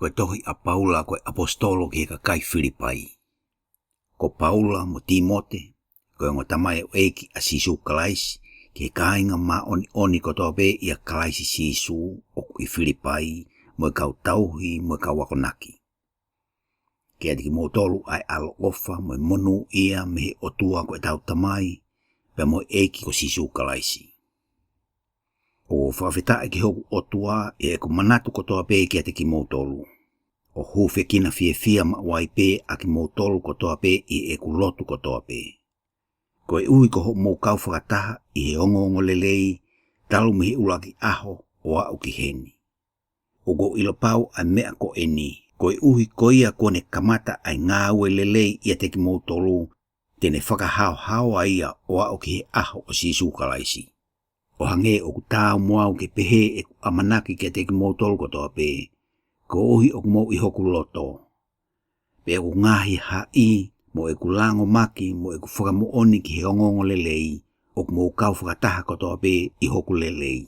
koe Tohi a Paula koe apostolo kihe Kakai Filipai. Ko Paula mo Timote, koe ngo tamae o eiki a sisu kalaisi, kihe kainga ma oni kotoa be ia kalaisi sisu oku i Filipai, mo kau tauhi, mo kau wakonaki. Kia tiki mo tolu ai alo ofa, mo monu ia mehe otua koe tau tamai, pe mo eiki ko sisu kalaisi. O whawhita ki hoku otua e ko manatu kotoa pe kia tiki mo tolu. O hufe kina fia ma wai pe a ki mo tolu kotoa pe i e ku lotu kotoa pe. Ko e ui ko ho mo kau whakataha i he ongo lelei, talu mihi ulaki aho o a uki heni. O go ilo pau a mea ko eni, ko e uhi ko ia kone kamata ai ngā ue lelei i a teki mo tolu, tene whakahao hao a ia o a uki he aho o sisu kalaisi. O hange o ku tāu moau ke pehe e ku amanaki ke teki mo tolu kotoa pe, ko ohi o ku mo i hoku loto. Pe ku ngahi hai, mo e ku lango maki, mo e ku whakamu oni ki he ongongo lelei, o ku mo kau whakataha kotoa pe i hoku lelei.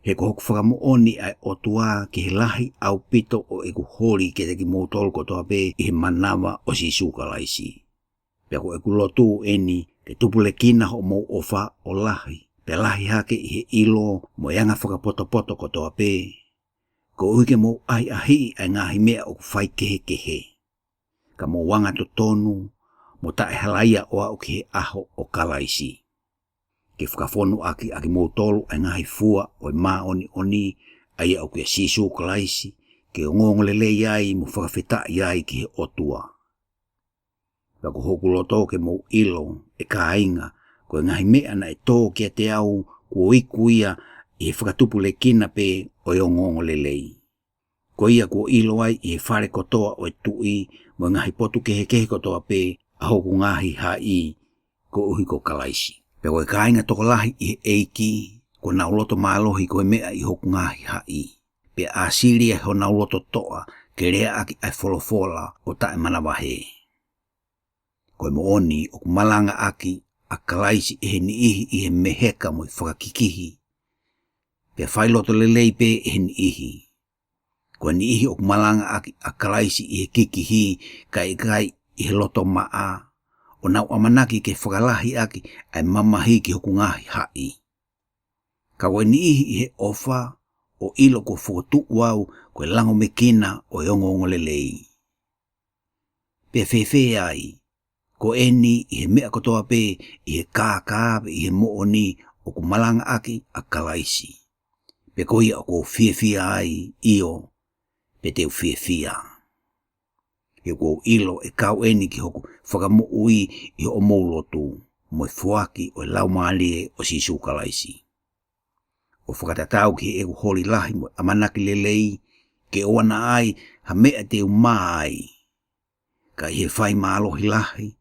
He ko hoku whakamu oni ai otua ki he lahi au pito o e ku hori ke teki mo tolu kotoa pe i he manawa o sisu kalaisi. Pe ku e ku lotu eni ke tupule kina ho mo ofa o lahi. Pe lahi hake i he ilo mo yanga whakapoto kotoa pe. Ko uike mo ai ahi ai ngahi mea o ku whai kehe. Ka mo wanga to tonu, mo tae halaia o au ki he aho o kalaisi. Ke whakafonu aki mo tolu ai ngahi fua o e maa oni ai au ki a sisu kalaisi, ke o ngongole iai mo whakawhita iai ki he otua. Ka ko hoku loto ke mo ilo e ka inga, ko e ngahi mea na e tō kia te au kua iku ia i he whakatupule kina pe o e ongongo lelei. Ko ia kua ilo ai i he whare kotoa o e tui mo ngahi potu kehe kotoa pe a hoku ngahi hai ko uhi ko kalaisi. Pe koe kāinga toko lahi i he eiki, ko nauloto mālohi koe mea i hoku ngahi hai. Pe a siria ho nauloto toa ke rea aki ai wholofola o tae manawahe. Koe mo oni o kumalanga aki a kalaisi e he ni ihi i he meheka mo i whakakikihi. Pe whailoto lelei pe e he ni ihi. Koe ni ihi o kumalanga aki a kalaisi i he kikihi kai i he loto maa. O nau amanaki ke whakalahi aki ai mamahi ki hoku ngahi hai. Ka koe ni ihi i he ofa o ilo ko whotu wau koe lango me kina o yongo lelei. Pe whewhe ai. Ko eni i he mea kotoa pe i he kākāwe i he mooni o ku malanga aki a kalaisi. Pe ko ia o ko whiawhia ai io pe teu whiawhia. He ko ilo e kau eni ki hoku whakamu ui i o moulotu mo e fuaki o e laumalie o sisu kalaisi. O whakatatau ki he hori lahi mo amanaki lelei ke oana ai ha mea teu mai. Ka i he whai maalohi lahi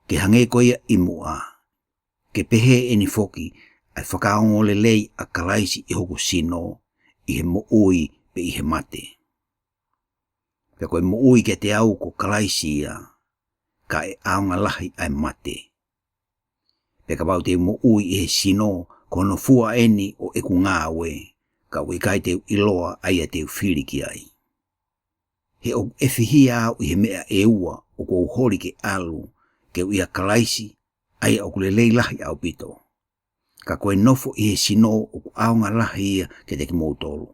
ke hange ko ia imua, ke pehe eni foki ai whakaongo lelei a kalaisi i hoku sino, i he mo ui pe i he mate. Pe koe mo ui ke te au ko kalaisi ia, ka e aonga lahi ai mate. Pe ka wau te mo ui i he sino, kono fua eni o eku ngāwe, ka ui kai teu iloa ai a teu whiriki ai. He o ewhihia au i he mea e ua o kou hori ke alu, ke uia kalaisi, ai au kulelei lahi au pito. Ka koe nofo i he sino o ku aonga lahi ia ke teki moutolu.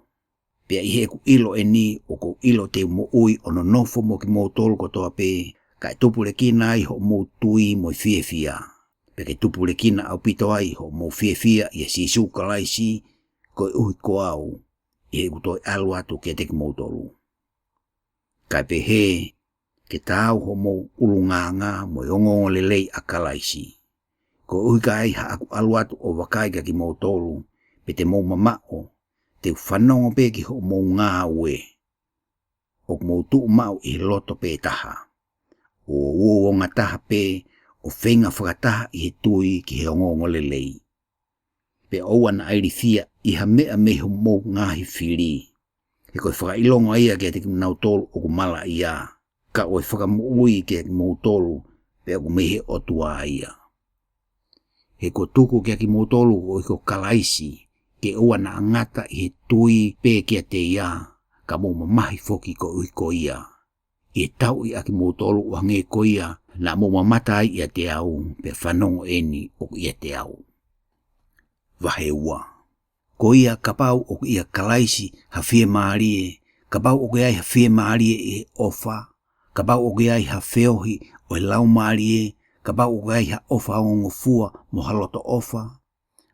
Pea i he ku ilo e ni o ku ilo te mo ui ono nofo mo ki moutolu kotoa pe, ka e tupule kina ai ho mo tui mo i whiawhia. Pe ke tupule kina au pito ai ho mo whiawhia i he sisu kalaisi, koe uhi ko au, i he kutoi alu atu ke teki moutolu. Kai pe he, ke tau ho mo ulunganga mo yongongo lelei a kalaisi. Ko uhikai ha aku aluatu o wakaiga ki mo tolu, pe te mo mamao, te whanongo pe ki ho mo ngā ue. O mo tuu mau i loto pe taha. O uonga taha pe, o whenga whakataha i he tui ki he ongongo lelei. Pe ouana airi fia i ha mea meho mo ngahi whiri. He koe whakailongo ia ke te ki nau tolu o kumala ia. Ka oe whakamuui ke mo tolu pe aku mehe otua ia. He ko tuku ke ki mo tolu o ko kalaisi ke ua na angata i he tui pe ke te ia ka mo mamahi foki ko ui ko ia. I tau i aki mo tolu o hange ko ia na mo mamata ai ia te au pe whanongo eni o ia te au. Waheua. Ko ia kapau o ia kalaisi hawhie maarie, kapau o ai hawhie maarie e ofa, kapau o ai hawheohi o lau maarie, kapau o ai ha ofa o ngofua mo haloto ofa,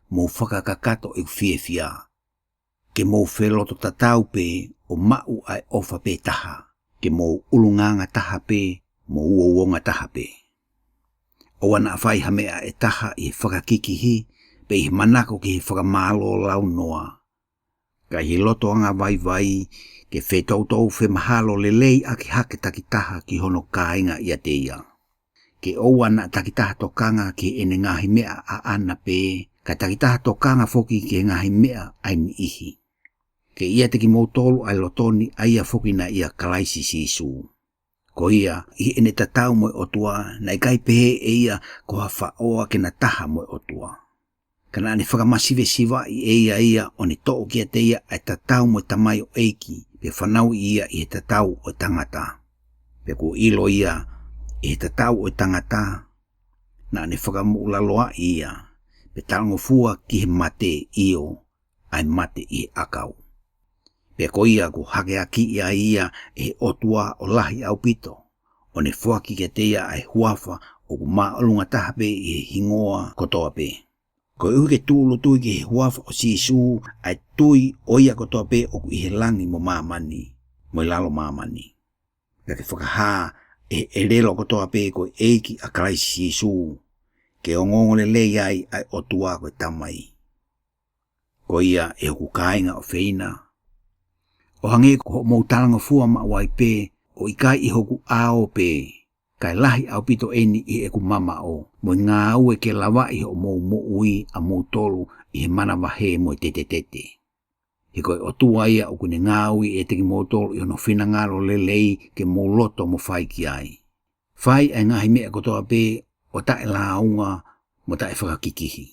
mo whakakakato e whiefia. Ke mo wheloto tatau pe o mau ai ofa pe taha, ke mo ulunganga taha pe, mo uowonga taha pe. O wana awhai hamea e taha i whakakikihi, pe i manako ki he whakamalo lau noa. Ka hi loto anga vai ke whetoutou whe mahalo lelei aki hake takitaha ki hono kāinga ia te ia. Ke o wana takitaha tokanga ki ene ngahi mea a ana pe, ka takitaha tokanga foki ki ngahi mea aini ihi. Ke ia teki mautolu ai lotoni aia foki na ia kalaisi sisu. Ko ia i ene tatau moe otua na ikai pehe e ia ko hafa oa ke na taha moe otua. Kana ane whakamasive siwa i ia o ne tō kia te ia ai tatau moe tamai o eiki pe whanau i ia i he tatau o tangata. Pe ko ilo ia i he tatau o tangata na ane whakamuulaloa i ia pe talango fua ki he mate io ai mate i he akau. Pe ko ia ko hake aki ia e otua o lahi au pito. O ne fuaki ke te ia ai huafa o ku maa olunga taha pe i he hingoa kotoa pe. Ko uke tūlo tui ki he huafa o sisu ai tui o ia kotoa pe o ku i he langi mo mamani, mo lalo mamani. Pe ke whakaha e relo kotoa pe ko eiki a kalaisi sisu, ke o ngongole lei ai otua ko tamai. Ko ia e hoku kāinga o whina. O hange ko mou talanga fua ma wai pe, o ikai i hoku ao pe, kai lahi au pito eni i eku mama o, mo ngā ue ke lawa i o mou mo ui a mou tolu i he mana wahe mo te. He koi o tua ia o kune ngā ui e teki mou tolu i ono whina ngaro lelei ke mou loto mo whai ki ai. Whai ai ngahi mea kotoa pe, o tae launga mo tae whakakikihi.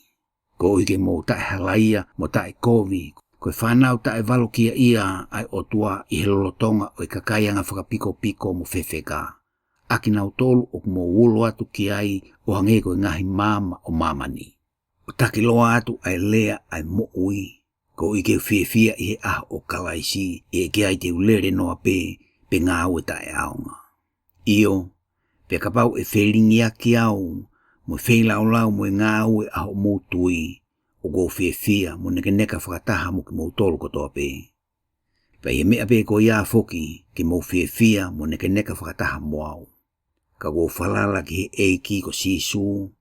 Ko ike mou tae halaia mo tae kovi, koe whanau tae valokia ia ai o tua i he lolotonga o i Kakai anga whakapiko mo whewheka. Aki nau tolu o kumo ulo atu ki ai o hange koe ngahi mama o mamani. O taki loa atu ai lea ai mo ui. Ko ike whiewhia i he ah o kalaisi i e ke ai te ulere noa pe ngā ue tae aonga. Io, pe kapau e whelingi aki au, mo whelau lau mo ngā ue aho mo tui, o go whiewhia mo neka whakataha mo ki mo tolu kotoa pe. Pe e mea pe ko ia foki ki mo whiewhia mo neka whakataha mo au. Ka go whalala ki he eiki ko sisu,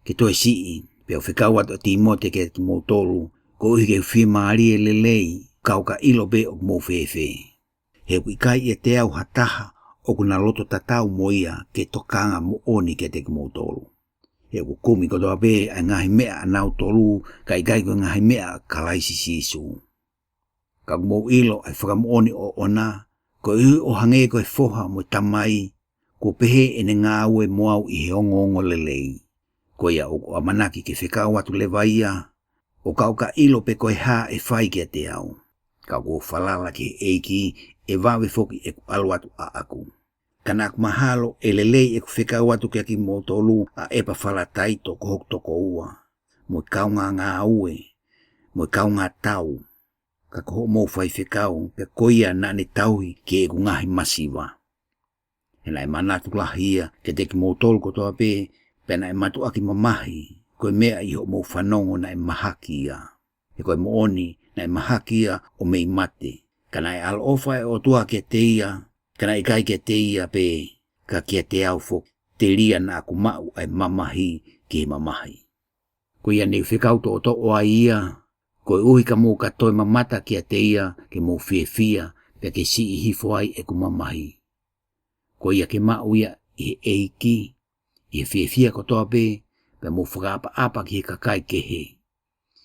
ke toi sii, pe o whikau atu ti mote ke ki mo tolu, ko uhi ke whi maari e lelei, kau ka ilo pe o mo whiewhe. He wikai e te au hataha o kuna loto tatau mo ia ke tokanga mo oni ke te ki mo tolu. He kukumi kotoa pe ai ngahi mea anau tolu ka ikai ko ngahi mea kalaisi sisu. Ka mo ilo ai whakamu oni o ona, ko uhi o hange ko e foha mo tamai, ko pehe ene ngā ue moau i he ongo lelei. Ko ia o amanaki ke whekau atu lewa ia, o kau ka ilo pe koe ha e whai kia te au. Kau ko whalala ki eiki e wawe foki e ku alu atu a aku. Kana aku mahalo e lelei e ku whekau atu kia ki mo tolu a epa whala taito ko hok toko ua. Mo kau ngā ue, mo kau ngā tau. Ka ko mo whai whekau pe koia na ne tauhi ki e ku ngahi masiwa. E nai manatu lahia ke te ki mo tolu kotoa pe, pe nai matu aki mamahi, koe mea i ho mo whanongo nai mahaki ia. E koe mo oni nai mahaki ia o mei mate. Ka nai al ofa e o tua kia te ia, ka nai kai kia te ia pe, ka kia te au fo, te ria na aku mau ai mamahi ki he mamahi. Ko ia nei whikauto o to oa ia, koe uhi ka mō katoe mamata kia te ia ke mō whiewhia pe ke si i hifo ai e ku mamahi. Ko ia ke mau ia i he eiki, i he whiewhia kotoa pe mō whakapa apa ki he Kakai kihe.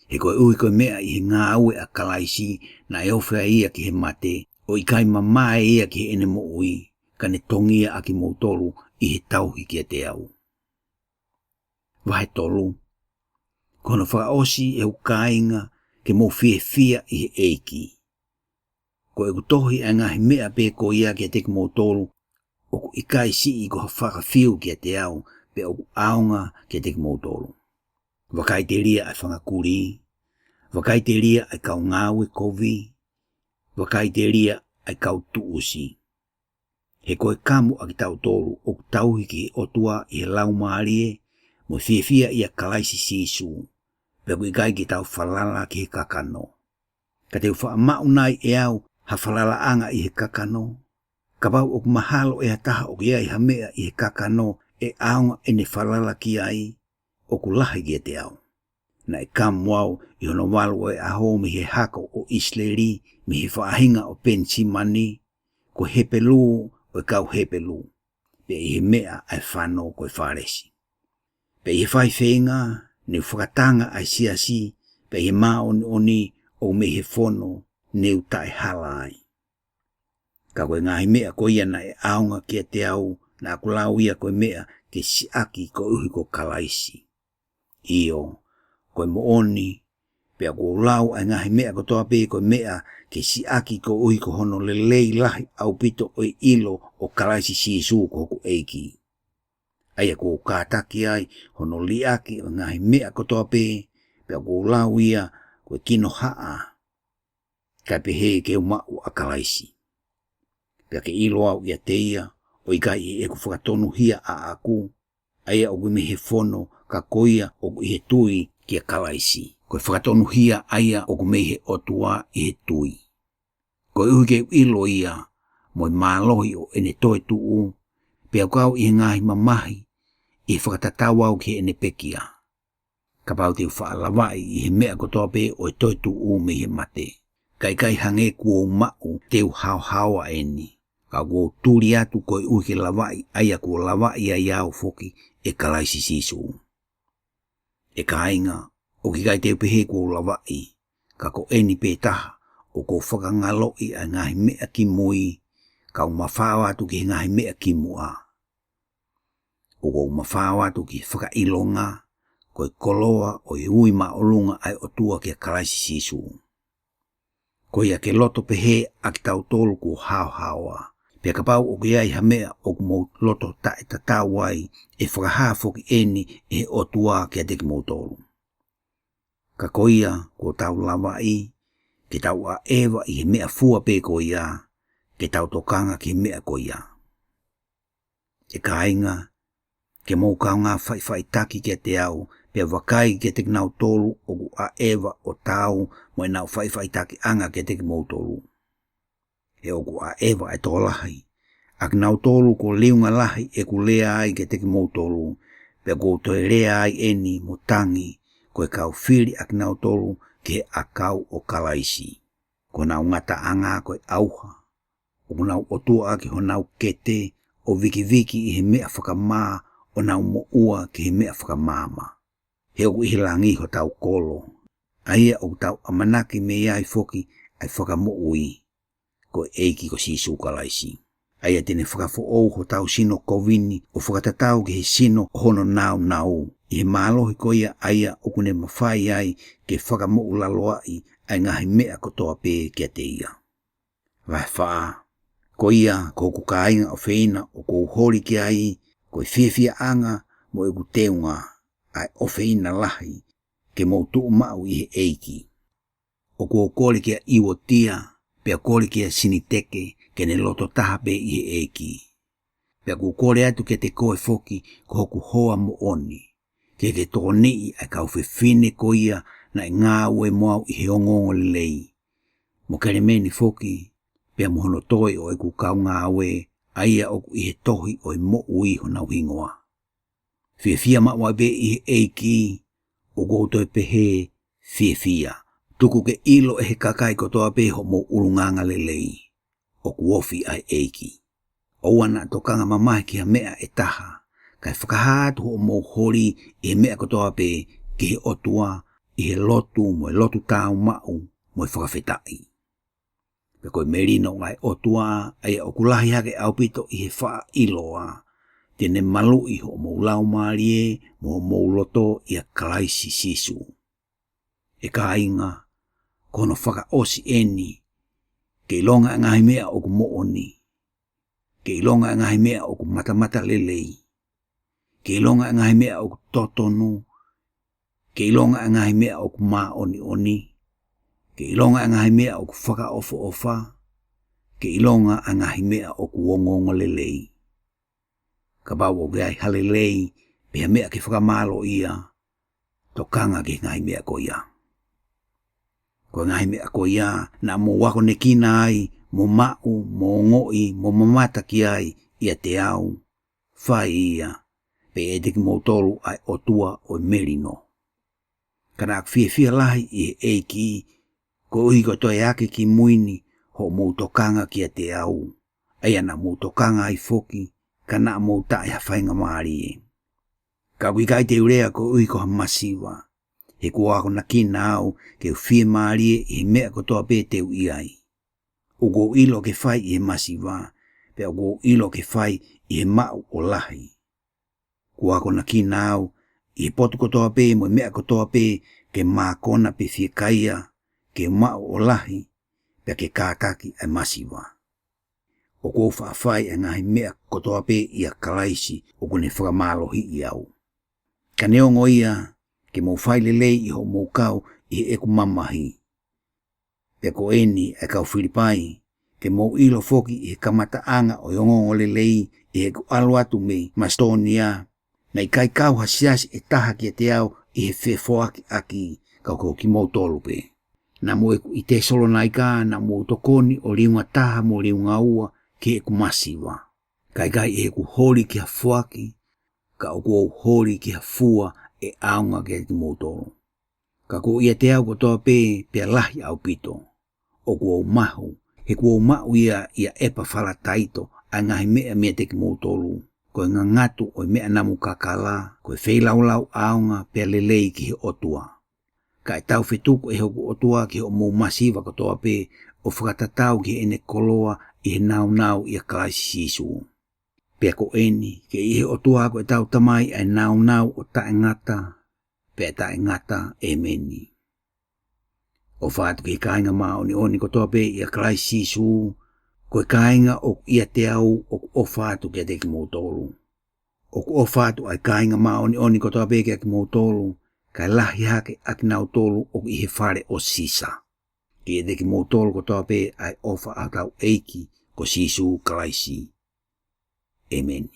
He koe ui koe mea i he ngā aue a kalaisi na e ofea ia ki he mate, o i kai mamae ia ki he ene mo ui, ka ne tongia a ki mō tolu i he tauhi kia te au. Wahe tolu, kono whakaosi e ukainga ke mō whiewhia i he eiki. Ko e ku tohi a ngahi mea pe ko ia kia te mo tolu, o ku ikai si I ko whakawhiu kia te au, pe o ku aonga kia te mo tolu. Wakai te ria ai whangakuri, wakai te ria ai kau ngāwe kovi, wakai te ria ai kau tuusi. He koe kamu a ki tau tolu, o ku tauhi ki he otua I he lau maarie, mo whiawhia ia kalaisi sisu, pe ku ikai ki tau whalala ki he kakano. Ka te uwha maunai e au, ha whalala anga I he kakano. Ka pau o ku mahalo e hataha o ki ai hamea I he kakano, e aonga e ne whalala ki ai, o ku lahi ki te au. Na e kamu au I hono walu e aho mi he hako o Isleri, mi he whaahinga o Pensimani, ko hepelu o kau hepelu, pe I he mea ai whano koe wharesi. Pe I he whaifenga, ne whakatanga ai siasi, pe I he maoni oni o me he whono, ne utai halai. Ka koe ngahi mea ko ia na e aonga kia te au, na aku lau ia koe mea ke siaki ko uhi ko kalaisi. Io, koe mo oni, pe ako lau ai ngahi mea ko toa pe koe mea ke siaki ko uhi ko hono le lei lahi au pito o ilo o kalaisi sisu ko hoku eiki. Aia ko kātaki ai hono liaki o ngahi mea ko toa pe ako lau ia koe kino haa. Kai pe he ke umau a kalaisi. Pe ke ilo au ia te ia, o ikai e ku whakatonu hia a aku, aia o me he whono ka koia o ku he tui kia kalaisi. Koe whakatonu hia aia o ku me he otua I he tui. Koe uhi ke ilo ia, moi mālohi o ene toe tuu, pe au kau I he ngahi mamahi, I he whakatatau au ki ene pekia. Ka pau te whaalawai I he mea kotoa pe o e toi tuu me he mate. Kai hange kuo mau teu hao eni. Ka kuo turi atu koe uke lawai, aia kuo lawai a iau foki e kalaisi sisu. E ka inga, o ki kai teu pehe kuo lawai, ka ko eni pe taha, o ko whakangaloi a ngahi mea ki mui, ka umawhao atu ki ngahi mea ki mua. O ko umawhao atu ki whakailonga, koe koloa o I ui maolunga ai o tua ki a kalaisi sisu. Ko ia ke loto pehe a ki tau tolu ko hao. Pea ka pau o ki ai hamea o ku mou loto ta e tatau ai e whakahafo ki eni e o tua ki a teki mou tolu. Ka ko ia ko tau lawa I, ke tau a ewa I he mea fua pe ko ia, ke tau tokanga ki mea ko ia. E ka inga, ke mou kau ngā whai taki ki a te au, pea wakai ki a teki nau tolu o ku a ewa o tau mo e nau whai taki anga ki a teki mou tolu. E o ku a ewa e tō lahi, ak nau tolu ko liunga lahi e ku lea ai ki a teki mou tolu, pea ko toi lea ai eni mo tangi, ko e kau whiri ak nau tolu ki a kau o kalaisi. Ko nau ngata anga ko e auha, o ku nau otua ki ho nau kete, o viki I he mea whakamaa, o nau mo ua ki he mea whakamama. He oku ihilangi ho tau kolo. Aia o tau amanaki me iai foki ai whakamo ui. Ko eiki ko sisu kalaisi. Aia tene whakafo ou ho tau sino kovini o whakatatau ki he sino hono nau. I he mālohi ko ia aia o kune mawhai ai ke whakamo ulaloai ai ngahi mea kotoa pe kia te ia. Vai whaa. Ko ia ko ku kāinga o whina o ko hori ki ai ko I whiawhia anga mo e ku teunga ai o whina lahi ke mou tuu mau I he eiki. O ko kore kia iwo tia, pea kore kia siniteke ke ne loto taha pe I he eiki. Pea ku kore atu ke te koe foki ko hoku hoa mo oni. Ke tō nei ai kau whiwhine ko ia na I ngā ue moau I he ongongo lei. Mo kere meni foki, pea mohono toi o e ku kau ngā ue, aia o ku I he tohi o I mo ui ho nau hingoa. Whiawhia maua be I he eiki, o koutoi pehe, whiawhia. Tuku ke ilo e he kakai kotoa pe ho mo urunganga lelei, o ku ofi ai eiki. O wana tokanga mamahi ki ha mea e taha, kai whakahatu ho mo hori I he mea kotoa pe ki he otua, I he lotu mo e lotu tau mau, mo e whakawhetai. Pe koe merino ngai otua, ai o kulahi hake au pito I he wha iloa, tene malu I ho mo lau marie, mo loto I a kalaisi sisu. E ka inga, kono whaka osi eni, ke ilonga ngahi mea o ku mooni, ke ilonga ngahi mea o ku matamata lelei, ke ilonga ngahi mea o ku totonu, ke ilonga ngahi mea o ku maoni oni, ke ilonga ngahi mea o ku whaka ofa, ke ilonga ngahi mea o ku wongongo lelei. Ka bau o gai halelei, pia mea ke whakamalo ia, tokanga ke ngahi mea ko ia. Ko ngahi mea ko ia, na mo wako ne kina ai, mo mau, mo ngoi, mo mamata ki ai, ia te au, whai ia, pe e teki mo tolu ai o tua o merino. Kana ak fia lahi i eiki, ko uhi ko toi ake ki muini, ho mo tokanga ki a te au, aia na mo tokanga ai foki, kana mo tae hawhainga maari e. Ka wikai te urea ko uhi ko ha masiwa, he kua ako na kina au ke fie maari e he mea ko toa pe teu iai. Ugo ilo ke whai i he masiwa, pe ugo ilo ke whai i he mau o lahi. Kua ako na kina au, i he potu ko toa pe mo mea ko toa pe ke mākona pe fie kaia, ke mau o lahi, pe ke kātaki ai masiwa. O kou whaafai e ngahi mea ko toa pe i a kalaisi o kune whakamalohi i au. Ka neongo ia, ke mou whaile lei i ho mou kau i he eku mamahi. Pe ko eni e kau Filipai, ke mou ilo foki i he kamata anga o yongongo le lei i he ku aluatu me Mastonia, na i kai kau hasiasi e taha ki te au i he whefoaki aki kau ki mou tolu pe. Na mo eku i te solo naika na mou tokoni o liunga taha mo liunga ua ki eku masiwa. Kai e eku hori ki ha fuaki, ka o kou hori ki ha fua e aunga ki eku mou tolu. Ka kou ia te au ko toa pe lahi au pito. O kou mahu, he kou mau ia epa whala taito a ngahi mea teki mou tolu. Ko ngā ngatu o mea namu kakala, ko e wheilau aunga pe lelei ki he otua. Ka e tau whetuku e hoku otua ki o mou masiwa ko toa pe o whakatatau ki ene koloa i he nau i a kaisi sisu. Pea ko eni, ke i he otua ko e tau tamai ai nau o tae ngata, pea tae ngata e meni. O whaatu ki kāinga maa oni ko toa pe i a kaisi sisu, ko e kāinga o ia te au o whaatu ki a teki mou tolu. O whaatu ai kāinga maa oni ko toa pe ki a ki mou tolu, kai lahi hake aki nau tolu o i he whare o sisa. Ki e teki mou tolu ko toa pe ai ofa au tau eiki ko sisu kalaisi. Amen.